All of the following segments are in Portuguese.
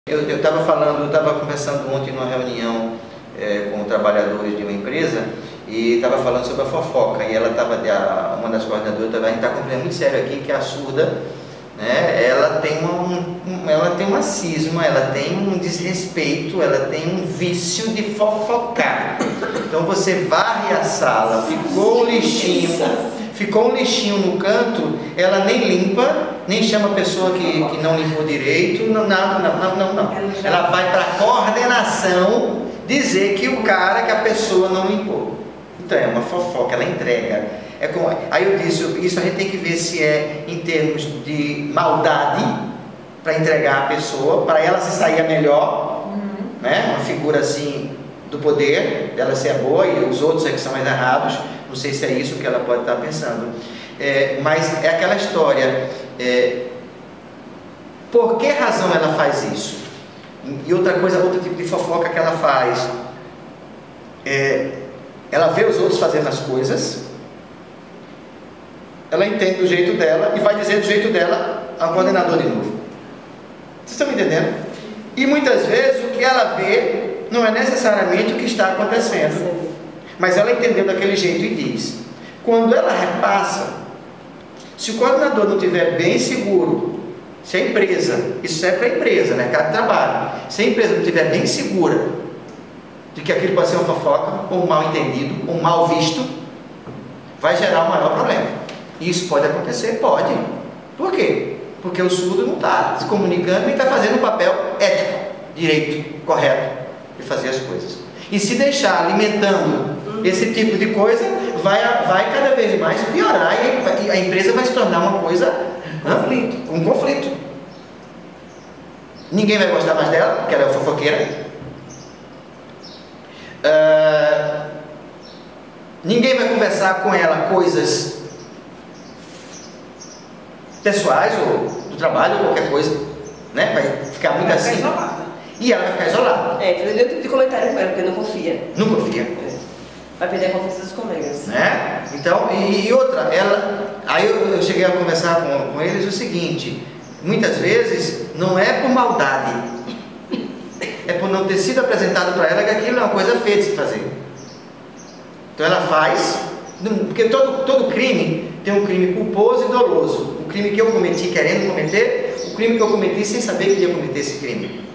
Eu estava conversando ontem numa reunião com trabalhadores de uma empresa e estava falando sobre a fofoca, e ela estava, uma das coordenadoras, a gente está compreendendo muito sério aqui que a surda, né, ela tem uma cisma, ela tem um desrespeito, ela tem um vício de fofocar. Então você varre a sala, ficou um lixinho no canto, ela nem limpa, nem chama a pessoa que não limpou direito, não. Ela vai para a coordenação dizer que a pessoa não limpou. Então é uma fofoca, ela entrega. Aí eu disse, isso a gente tem que ver se é em termos de maldade, para entregar a pessoa, para ela se sair melhor, né? Uma figura assim do poder, dela ser boa e os outros é que são mais errados. Não sei se é isso que ela pode estar pensando. Mas é aquela história. Por que razão ela faz isso? E outra coisa, outro tipo de fofoca que ela faz. Ela vê os outros fazendo as coisas, ela entende do jeito dela e vai dizer do jeito dela ao coordenador de novo. Vocês estão me entendendo? E muitas vezes o que ela vê não é necessariamente o que está acontecendo, mas ela entendeu daquele jeito e diz. Quando ela repassa, se o coordenador não estiver bem seguro, se a empresa, isso é para a empresa, né, cada trabalho, se a empresa não estiver bem segura de que aquilo pode ser uma fofoca, ou um mal entendido, ou um mal visto, vai gerar um maior problema. E isso pode acontecer? Pode. Por quê? Porque o surdo não está se comunicando nem está fazendo um papel ético, direito, correto de fazer as coisas. E se deixar alimentando esse tipo de coisa, vai cada vez mais piorar e a empresa vai se tornar uma coisa, um conflito. Ninguém vai gostar mais dela, porque ela é fofoqueira. Ninguém vai conversar com ela coisas pessoais ou do trabalho ou qualquer coisa, né? Vai ficar muito assim. E ela vai ficar isolada. Eu tive de comentário com ela, porque não confia. Não confia. Vai perder a confiança dos colegas. Né? Então, e outra, aí eu cheguei a conversar com eles o seguinte: muitas vezes não é por maldade, é por não ter sido apresentado para ela que aquilo é uma coisa feia de se fazer. Então ela faz, porque todo crime tem um crime culposo e doloso. O crime que eu cometi querendo cometer, o crime que eu cometi sem saber que ia cometer esse crime.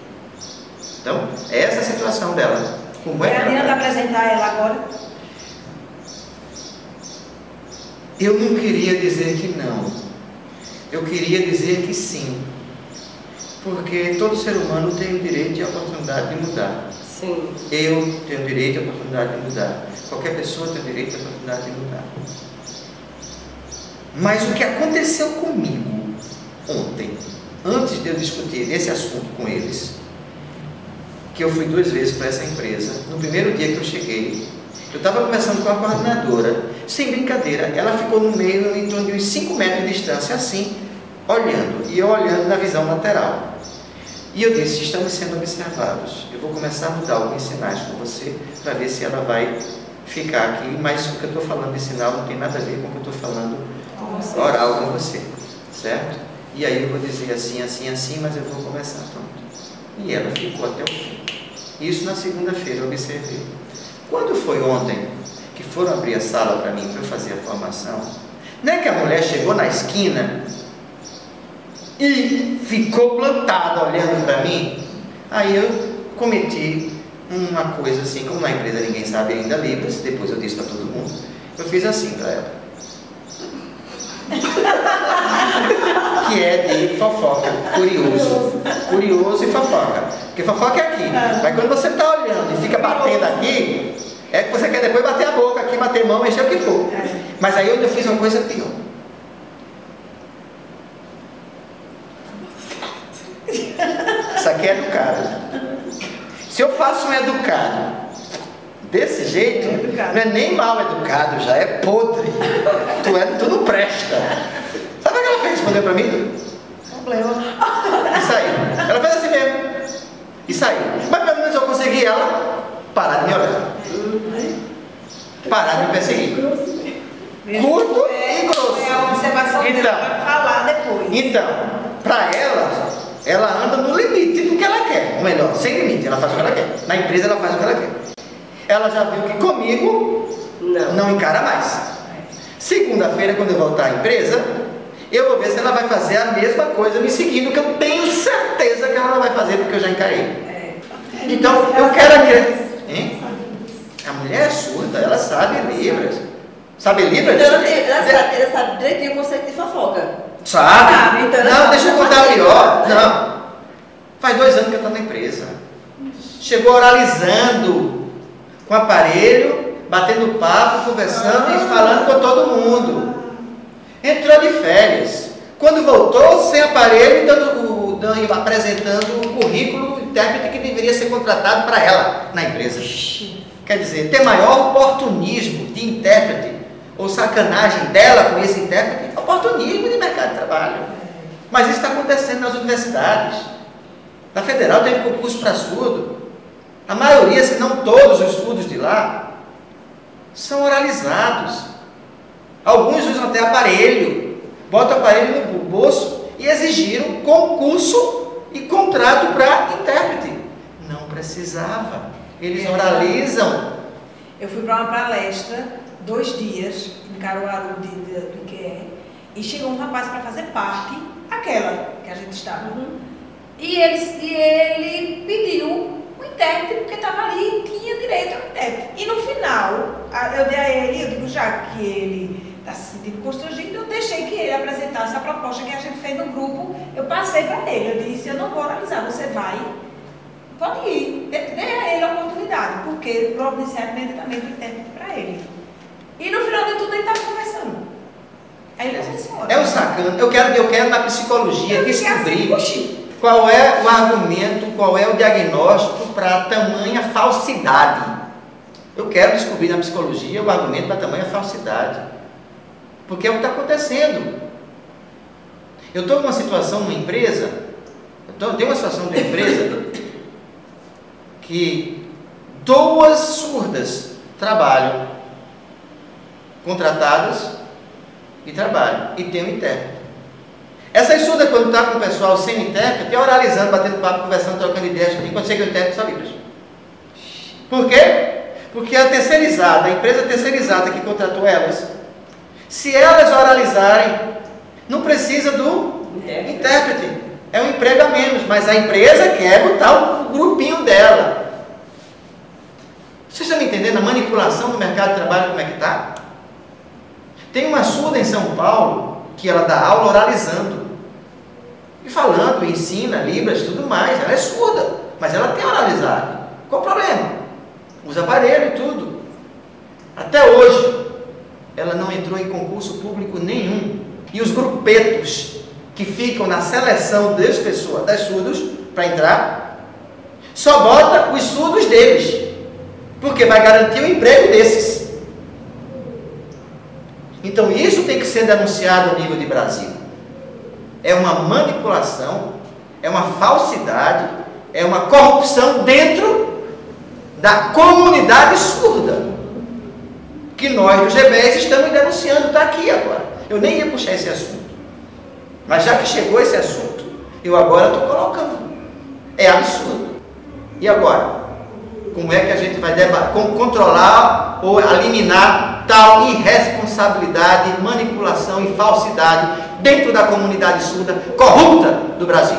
Então, é essa a situação dela. Como é que ela adianta apresentar ela agora? Eu não queria dizer que não. Eu queria dizer que sim. Porque todo ser humano tem o direito e a oportunidade de mudar. Sim. Eu tenho o direito e a oportunidade de mudar. Qualquer pessoa tem o direito e a oportunidade de mudar. Mas o que aconteceu comigo ontem, antes de eu discutir esse assunto com eles, que eu fui 2 vezes para essa empresa, no primeiro dia que eu cheguei, eu estava conversando com a coordenadora, sem brincadeira, ela ficou no meio, em torno de uns 5 metros de distância, assim, olhando, e eu olhando na visão lateral. E eu disse, estamos sendo observados, eu vou começar a mudar alguns sinais com você, para ver se ela vai ficar aqui, mas o que eu estou falando de sinal não tem nada a ver com o que eu estou falando oral com você, certo? E aí eu vou dizer assim, assim, assim, mas eu vou começar, pronto. E ela ficou até o fim. Isso na segunda-feira eu observei. Quando foi ontem que foram abrir a sala para mim, para eu fazer a formação, não é que a mulher chegou na esquina e ficou plantada olhando para mim? Aí eu cometi uma coisa assim, como na empresa ninguém sabe ainda Libras, depois eu disse para todo mundo, eu fiz assim para ela. Que é de fofoca, curioso e fofoca, porque fofoca é aqui, mas quando você está olhando e fica batendo aqui, é que você quer depois bater a boca aqui, bater mão, mexer o que for. Mas aí eu fiz uma coisa pior. Isso aqui é educado. Se eu faço um educado desse jeito, não é nem mal educado, já é podre. Tu não presta. Sabe o que ela fez? Respondeu para mim? Problema. E saiu. Ela fez assim mesmo. E saiu. Mas pelo menos eu consegui ela parar de me olhar. Parar de me perseguir. Curto e grosso. É a observação dela para falar depois. Então, para ela anda no limite do que ela quer. melhor, sem limite, ela faz o que ela quer. Na empresa ela faz o que ela quer. Ela já viu que comigo não encara mais. Segunda-feira, quando eu voltar à empresa, eu vou ver se ela vai fazer a mesma coisa me seguindo, que eu tenho certeza que ela não vai fazer, porque eu já encarei. Então, eu quero aqui. A mulher é surda, ela sabe Libras. Sabe Libras? Então, ela sabe direitinho o conceito de fofoca. Sabe? Então Não, deixa eu contar pior. Não. Faz 2 anos que ela está na empresa. Chegou oralizando com aparelho, batendo papo, conversando e falando com todo mundo. Entrou de férias. Quando voltou, sem aparelho, apresentando o currículo intérprete que deveria ser contratado para ela na empresa. Quer dizer, ter maior oportunismo de intérprete ou sacanagem dela com esse intérprete, oportunismo de mercado de trabalho. Mas isso está acontecendo nas universidades. Na Federal teve concurso para surdo. A maioria, se não todos os surdos de lá, são oralizados. Alguns usam até aparelho, botam aparelho no bolso e exigiram concurso e contrato para intérprete. Não precisava. Eles oralizam. Eu fui para uma palestra, 2 dias, em Caruaru, do IQE, e chegou um rapaz para fazer parte, aquela que a gente estava. E ele pediu um intérprete, porque estava ali e tinha direito ao intérprete. E no final, eu dei a ele, eu digo, já que ele está se sentindo constrangido, eu deixei que ele apresentasse a proposta que a gente fez no grupo, eu passei para ele, eu disse, eu não vou oralizar, você vai, pode ir, dê a ele a oportunidade, porque providenciar imediatamente o intérprete para ele. E no final de tudo ele estava conversando. Aí ele disse, é um sacana, eu quero na psicologia descobrir qual é o argumento, qual é o diagnóstico para tamanha falsidade. Eu quero descobrir na psicologia o argumento para tamanha falsidade. Porque é o que está acontecendo. Eu estou numa situação numa empresa, tenho uma situação de uma empresa que 2 surdas trabalham, contratadas e trabalham, e tem um intérprete. Essas surdas, quando está com o pessoal sem intérprete, é oralizando, batendo papo, conversando, trocando ideias, quando chega o intérprete, só Libras. Por quê? Porque a terceirizada, a empresa terceirizada que contratou elas, se elas oralizarem, não precisa do intérprete. É um emprego a menos, mas a empresa quer botar o grupinho dela. Vocês estão me entendendo a manipulação do mercado de trabalho, como é que está? Tem uma surda em São Paulo, que ela dá aula oralizando. E falando, ensina Libras e tudo mais. Ela é surda, mas ela tem oralizado. Qual o problema? Usa aparelho e tudo. Até hoje, ela não entrou em concurso público nenhum. E os grupetos que ficam na seleção das pessoas, das surdos, para entrar, só bota os surdos deles, porque vai garantir o emprego desses. Então isso tem que ser denunciado ao nível de Brasil. É uma manipulação, é uma falsidade, é uma corrupção dentro da comunidade surda, que nós do GBS estamos denunciando, está aqui agora. Eu nem ia puxar esse assunto, mas já que chegou esse assunto, eu agora estou colocando. É absurdo. E agora? Como é que a gente vai controlar ou eliminar tal irresponsabilidade, manipulação e falsidade dentro da comunidade surda corrupta do Brasil?